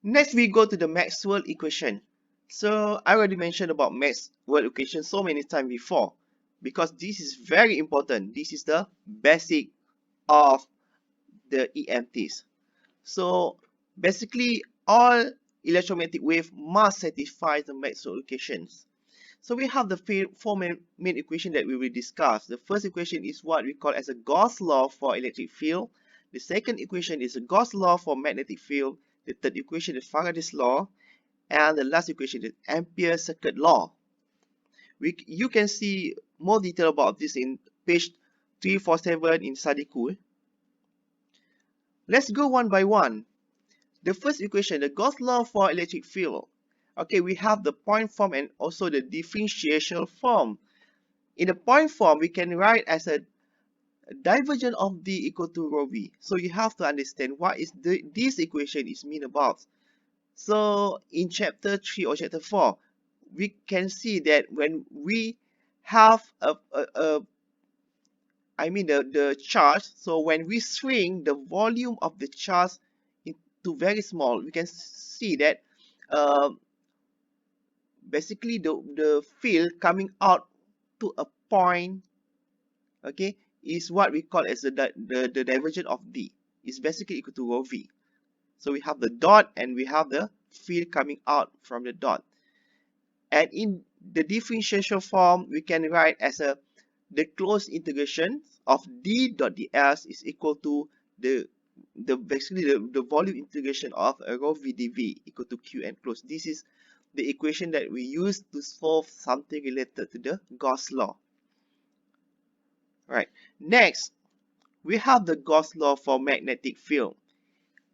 Next, we go to the Maxwell equation. So I already mentioned about Maxwell equation so many times before because this is very important. This is the basic of the EMTs. So basically, all electromagnetic wave must satisfy the Maxwell equations. So we have the four main equations that we will discuss. The first equation is what we call as a Gauss law for electric field. The second equation is a Gauss law for magnetic field. The third equation is Faraday's law. And the last equation is Ampere's circuit law. You can see more detail about this in page 347 in Study Cool. Let's go one by one. The first equation, the Gauss law for electric field. Okay, we have the point form and also the differential form. In the point form, we can write as a divergence of D equal to rho V. So you have to understand what is this equation is mean about. So in chapter 3 or chapter 4, we can see that when we have the charge, so when we shrink the volume of the charge into very small, we can see that basically the field coming out to a point, okay, is what we call as the divergence of D. Is basically equal to rho V. So we have the dot and we have the field coming out from the dot. And in the differential form, we can write as the closed integration of d dot ds is equal to basically the volume integration of rho v dv equal to q and close. This is the equation that we use to solve something related to the Gauss law. Right. Next, we have the Gauss law for magnetic field.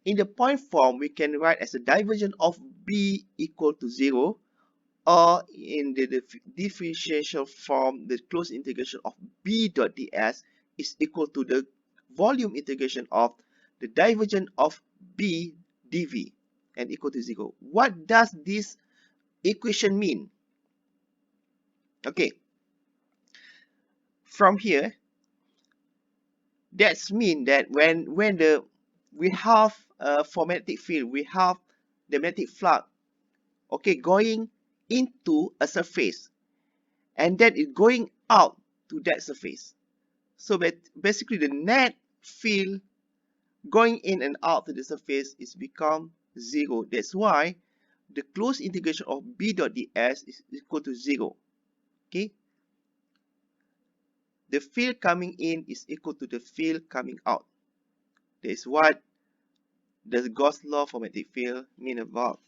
In the point form, we can write as a divergence of B equal to 0, or in the differential form, the closed integration of B dot ds is equal to the volume integration of the divergence of B dv and equal to 0. What does this equation mean? Okay, from here, that's mean that when we have for magnetic field, we have the magnetic flux, okay, going into a surface, and then it going out to that surface. So basically, the net field going in and out to the surface is become 0. That's why the closed integration of B dot ds is equal to 0. Okay, the field coming in is equal to the field coming out. That's what the Gauss law for magnetic field mean about.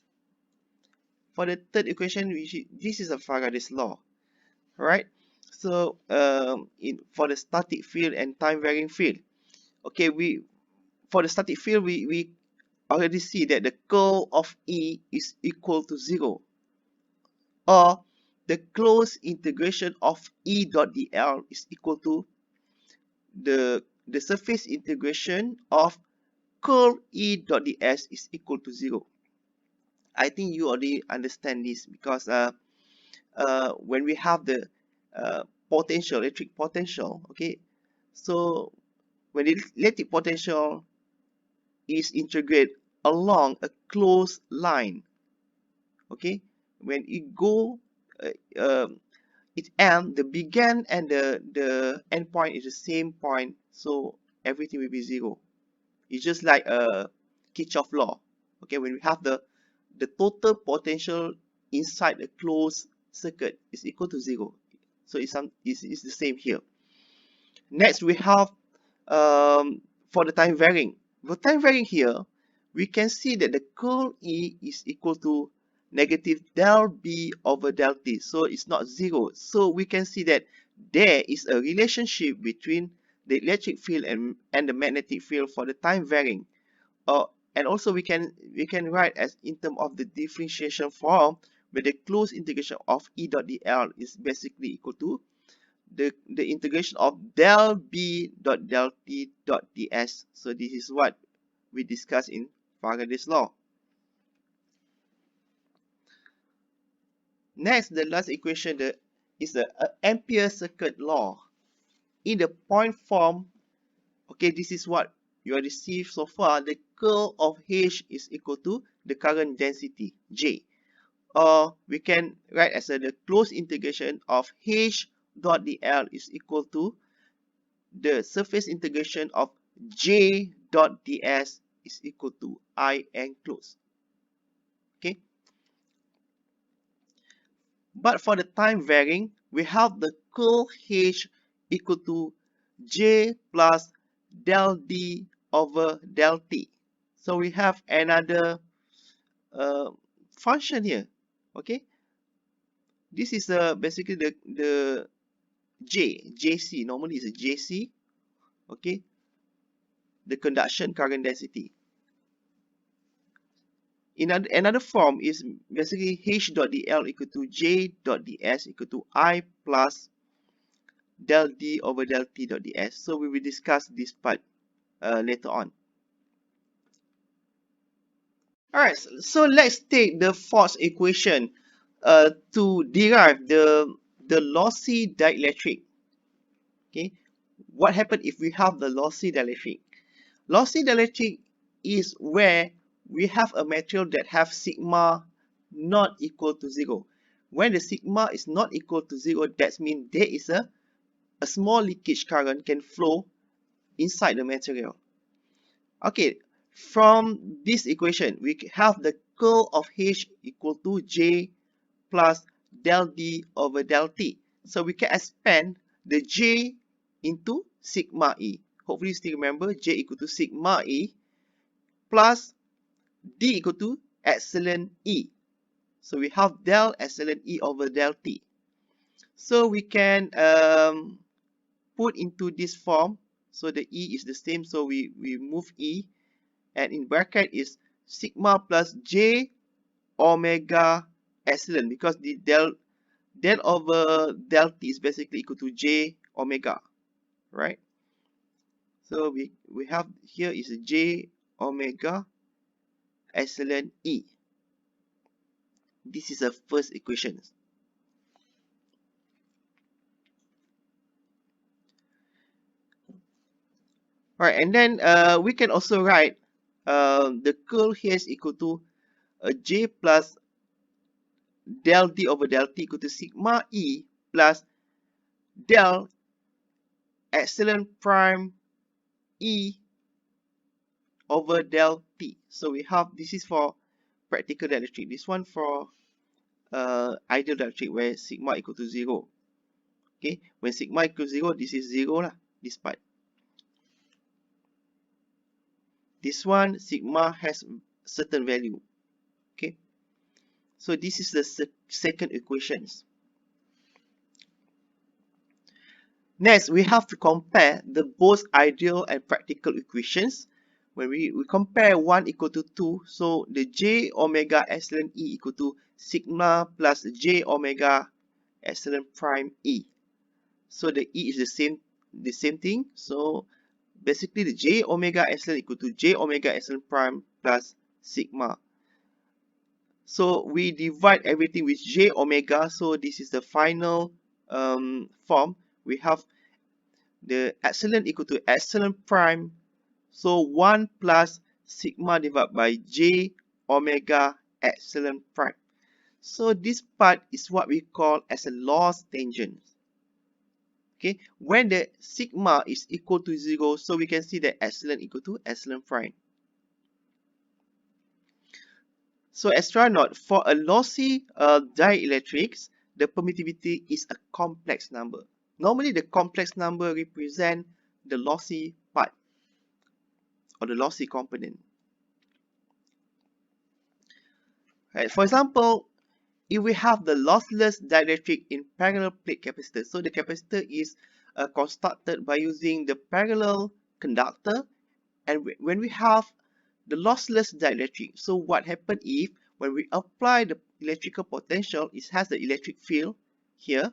For the third equation, this is a Faraday's law. Alright, so for the static field and time varying field, okay, for the static field we already see that the curl of E is equal to 0, or the closed integration of E dot dl is equal to the surface integration of curl E dot ds is equal to 0. I think you already understand this because when we have the electric potential, okay, so when the electric potential is integrated along a closed line, okay, when it go the began and the end point is the same point, so everything will be 0. It's just like a Kirchhoff law. Okay, when we have the total potential inside a closed circuit is equal to 0. So it's the same here. Next, we have for the time varying. For time varying here, we can see that the curl E is equal to negative del B over del T. So it's not 0. So we can see that there is a relationship between the electric field and the magnetic field for the time varying. And also we can write as in terms of the differentiation form, where the closed integration of E dot dl is basically equal to the integration of del B dot del T dot ds. So this is what we discussed in Faraday's law. Next, the last equation is the Ampere circuit law. In the point form, okay, this is what you already see so far the curl of H is equal to the current density J. Or we can write as the closed integration of H dot dl is equal to the surface integration of J dot ds is equal to I enclosed. Okay. But for the time varying, we have the curl H equal to J plus del D over del T. So we have another function here. Okay. This is basically the JC. Normally it's a JC. Okay. The conduction current density. In another form is basically H dot dl equal to J dot ds equal to I plus del D over del T dot ds. So we will discuss this part later on. Alright, so let's take the force equation to derive the lossy dielectric. Okay, what happens if we have the lossy dielectric? Lossy dielectric is where we have a material that have sigma not equal to 0. When the sigma is not equal to 0, that means there is a small leakage current can flow inside the material. Okay, from this equation, we have the curl of H equal to J plus del D over del T. So we can expand the J into sigma E. Hopefully you still remember J equal to sigma E plus D equal to epsilon E. So we have del epsilon E over del T. So we can put into this form. So the E is the same. So we move E. And in bracket is sigma plus J omega epsilon. Because the del over del T is basically equal to J omega. Right? So we have here is a J omega epsilon E. This is a first equation. Alright, and then we can also write the curl here is equal to J plus del D over del T equal to sigma E plus del epsilon prime E over del T. So we have, this is for practical dielectric. This one for ideal dielectric where sigma equal to 0. Okay, when sigma equal to 0, this is 0 lah, this part. This one, sigma has certain value. Okay, so this is the second equations. Next, we have to compare the both ideal and practical equations. When we compare 1 equal to 2, so the J omega epsilon E equal to sigma plus J omega epsilon prime E. So the E is the same thing. So basically the J omega epsilon equal to J omega epsilon prime plus sigma. So we divide everything with J omega. So this is the final form. We have the epsilon equal to epsilon prime. So 1 plus sigma divided by J omega epsilon prime. So this part is what we call as a loss tangent. Okay, when the sigma is equal to 0, so we can see that epsilon equal to epsilon prime. So extra note, for a lossy dielectrics, the permittivity is a complex number. Normally the complex number represent the lossy part or the lossy component. Right, for example, if we have the lossless dielectric in parallel plate capacitor, so the capacitor is constructed by using the parallel conductor, and when we have the lossless dielectric, so what happens if when we apply the electrical potential, it has the electric field here,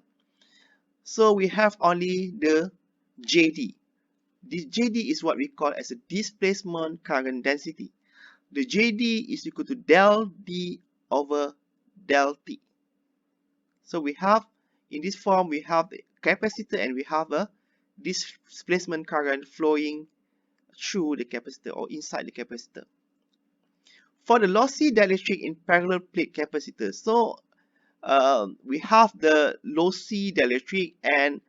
so we have only the JD. This JD is what we call as a displacement current density. The JD is equal to del D over del T. So we have, in this form, we have the capacitor and we have a displacement current flowing through the capacitor or inside the capacitor. For the lossy dielectric in parallel plate capacitor, so we have the lossy dielectric and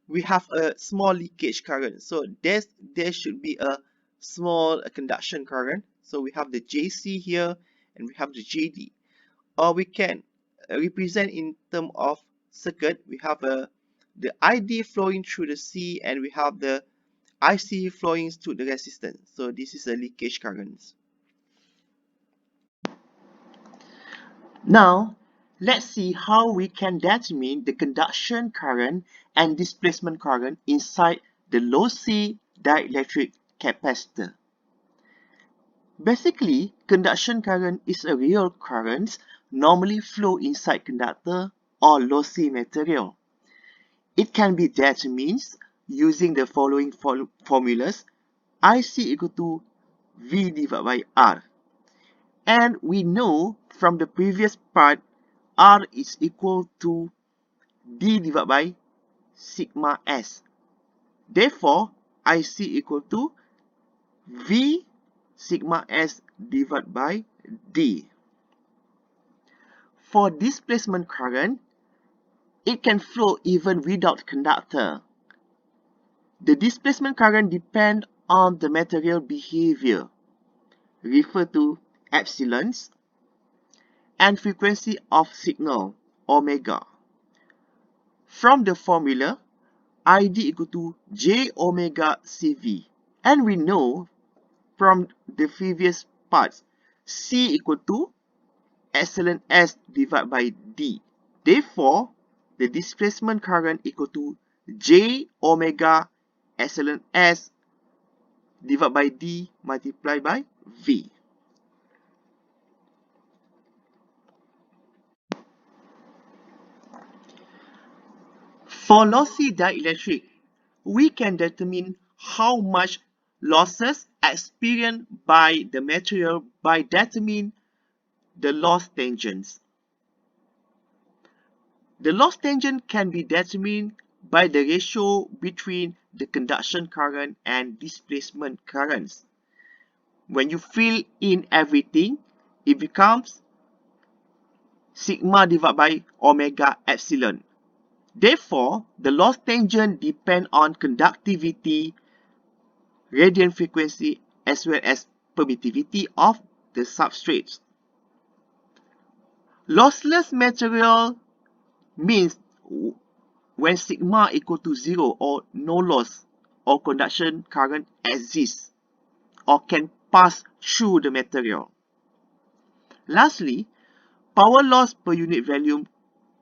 we have a small leakage current. So there should be a small conduction current. So we have the JC here and we have the JD. Or we can represent in terms of circuit. We have the ID flowing through the C and we have the IC flowing through the resistance. So this is a leakage current. Now, let's see how we can determine the conduction current and displacement current inside the lossy dielectric capacitor. Basically, conduction current is a real current normally flow inside conductor or lossy material. It can be determined using the following formulas: IC equal to V divided by R. And we know from the previous part, R is equal to D divided by sigma S. Therefore, IC equal to V sigma S divided by D. For displacement current, it can flow even without conductor. The displacement current depends on the material behavior, referred to epsilons, and frequency of signal, omega. From the formula, ID equal to J omega CV. And we know from the previous parts, C equal to epsilon S divided by D. Therefore, the displacement current equal to J omega epsilon S divided by D multiplied by V. For lossy dielectric, we can determine how much losses experienced by the material by determining the loss tangents. The loss tangent can be determined by the ratio between the conduction current and displacement currents. When you fill in everything, it becomes sigma divided by omega epsilon. Therefore, the loss tangent depends on conductivity, radiant frequency, as well as permittivity of the substrates. Lossless material means when sigma equal to 0 or no loss or conduction current exists or can pass through the material. Lastly, power loss per unit volume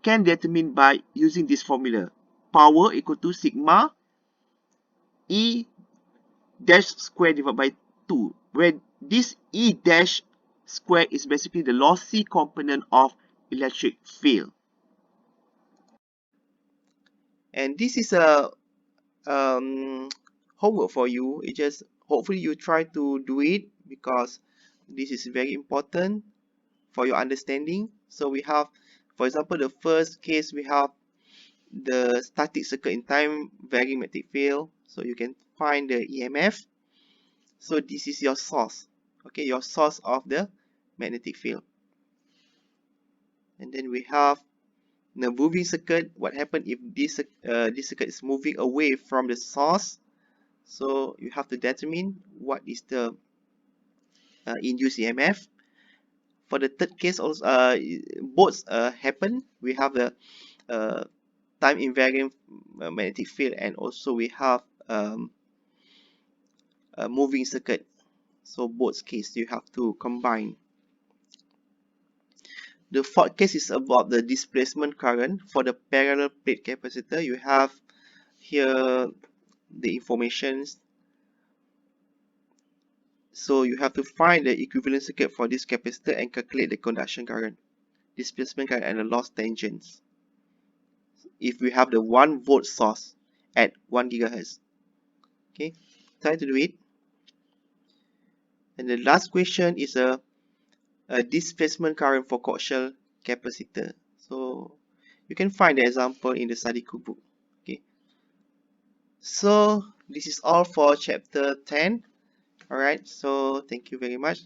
can determine by using this formula. Power equal to sigma E dash square divided by 2, where this E dash square is basically the lossy component of electric field. And this is a homework for you. It just hopefully you try to do it because this is very important for your understanding. So we have, for example, the first case we have the static circuit in time varying magnetic field. So you can find the EMF. So this is your source, okay, your source of the magnetic field. And then we have the moving circuit. What happens if this circuit is moving away from the source? So you have to determine what is the induced EMF. For the third case, also both happen. We have the time invariant magnetic field, and also we have a moving circuit. So both cases you have to combine. The fourth case is about the displacement current. For the parallel plate capacitor, you have here the informations. So you have to find the equivalent circuit for this capacitor and calculate the conduction current, displacement current, and the loss tangents if we have the 1 volt source at 1 gigahertz. Okay, try to do it. And the last question is a displacement current for coaxial capacitor. So you can find the example in the study cookbook. Okay, so this is all for chapter 10. Alright, so thank you very much.